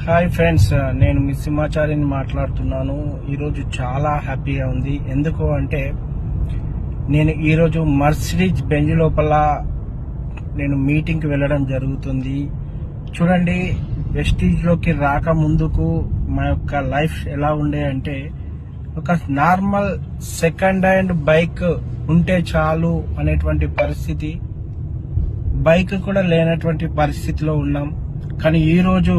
Hi friends, నేను మీ సింహాచారిని మాట్లాడుతున్నాను. ఈరోజు చాలా హ్యాపీగా ఉంది. ఎందుకు అంటే నేను ఈరోజు మర్సిడీస్ బెంజ్ లోపల నేను మీటింగ్కి వెళ్ళడం జరుగుతుంది. చూడండి, వెస్టీజ్లోకి రాక ముందుకు మా యొక్క లైఫ్ ఎలా ఉండే అంటే ఒక నార్మల్ సెకండ్ హ్యాండ్ బైక్ ఉంటే చాలు అనేటువంటి పరిస్థితి, బైక్ కూడా లేనటువంటి పరిస్థితిలో ఉన్నాం. కానీ ఈరోజు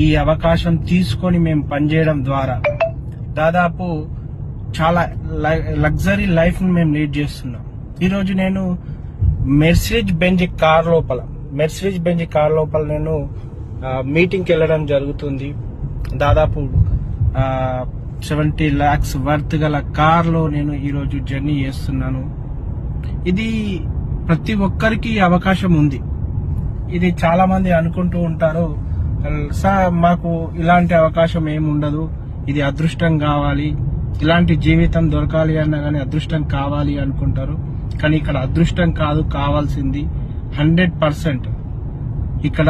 ఈ అవకాశం తీసుకొని మేము పనిచేయడం ద్వారా దాదాపు చాలా లగ్జరీ లైఫ్ ని మేము లీడ్ చేస్తున్నాం. ఈరోజు నేను మెర్సిడీస్ బెంజ్ కార్ లోపల నేను మీటింగ్కి వెళ్ళడం జరుగుతుంది. దాదాపు 70 lakhs వర్త్ గల కార్ లో నేను ఈరోజు జర్నీ చేస్తున్నాను. ఇది ప్రతి ఒక్కరికి అవకాశం ఉంది. ఇది చాలా మంది అనుకుంటూ ఉంటారు, సార్ మాకు ఇలాంటి అవకాశం ఏముండదు, ఇది అదృష్టం కావాలి, ఇలాంటి జీవితం దొరకాలి అన్నా కానీ అదృష్టం కావాలి అనుకుంటారు. కానీ ఇక్కడ అదృష్టం కాదు కావాల్సింది 100%. ఇక్కడ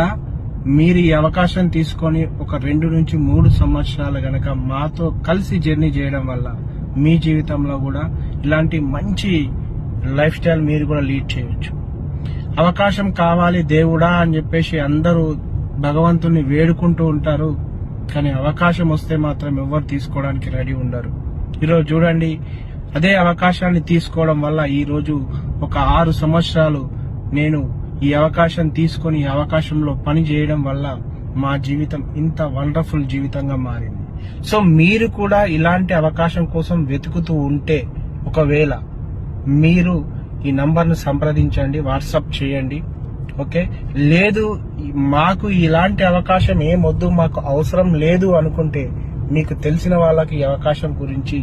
మీరు ఈ అవకాశం తీసుకొని ఒక 2 నుంచి 3 సంవత్సరాలు గనక మాతో కలిసి జర్నీ చేయడం వల్ల మీ జీవితంలో కూడా ఇలాంటి మంచి లైఫ్ స్టైల్ మీరు కూడా లీడ్ చేయొచ్చు. అవకాశం కావాలి దేవుడా అని చెప్పేసి అందరూ భగవంతుని వేడుకుంటూ ఉంటారు, కానీ అవకాశం వస్తే మాత్రం ఎవరు తీసుకోవడానికి రెడీ ఉండరు. ఈరోజు చూడండి, అదే అవకాశాన్ని తీసుకోవడం వల్ల ఈరోజు ఒక 6 సంవత్సరాలు నేను ఈ అవకాశం తీసుకొని ఈ అవకాశంలో పని చేయడం వల్ల మా జీవితం ఇంత వండర్ఫుల్ జీవితంగా మారింది. సో మీరు కూడా ఇలాంటి అవకాశం కోసం వెతుకుతూ ఉంటే ఒకవేళ మీరు ఈ నంబర్ను సంప్రదించండి, వాట్సాప్ చేయండి. ఓకే, లేదు మాకు ఇలాంటి అవకాశం ఏమొద్దు, మాకు అవసరం లేదు అనుకుంటే మీకు తెలిసిన వాళ్ళకి ఈ అవకాశం గురించి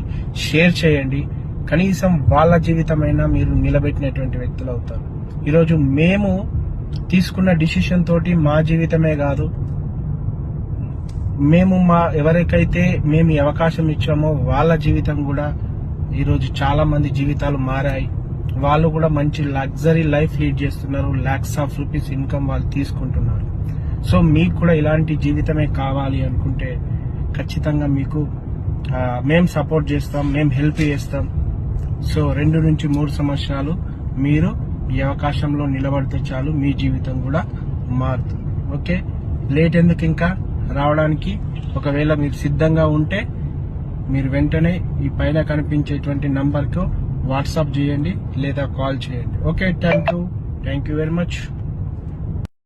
షేర్ చేయండి. కనీసం వాళ్ళ జీవితమైనా మీరు నిలబెట్టినటువంటి వ్యక్తులు అవుతారు. ఈరోజు మేము తీసుకున్న డిసిషన్ తోటి మా జీవితమే కాదు, మేము ఎవరికైతే మేము ఈ అవకాశం ఇచ్చామో వాళ్ళ జీవితం కూడా ఈరోజు చాలా మంది జీవితాలు మారాయి. వాళ్ళు కూడా మంచి లగ్జరీ లైఫ్ లీడ్ చేస్తున్నారు. lakhs of rupees ఇన్కమ్ వాళ్ళు తీసుకుంటున్నారు. సో మీకు కూడా ఇలాంటి జీవితమే కావాలి అనుకుంటే ఖచ్చితంగా మీకు మేము సపోర్ట్ చేస్తాం, మేము హెల్ప్ చేస్తాం. సో 2 నుంచి 3 సంవత్సరాలు మీరు ఈ అవకాశంలో నిలబడితే చాలు, మీ జీవితం కూడా మారుతుంది. ఓకే, లేట్ ఎందుకు ఇంకా రావడానికి? ఒకవేళ మీరు సిద్ధంగా ఉంటే మీరు వెంటనే ఈ పైన కనిపించేటువంటి నంబర్కు వాట్సాప్ చేయండి లేదా కాల్ చేయండి. Okay, thank you very much.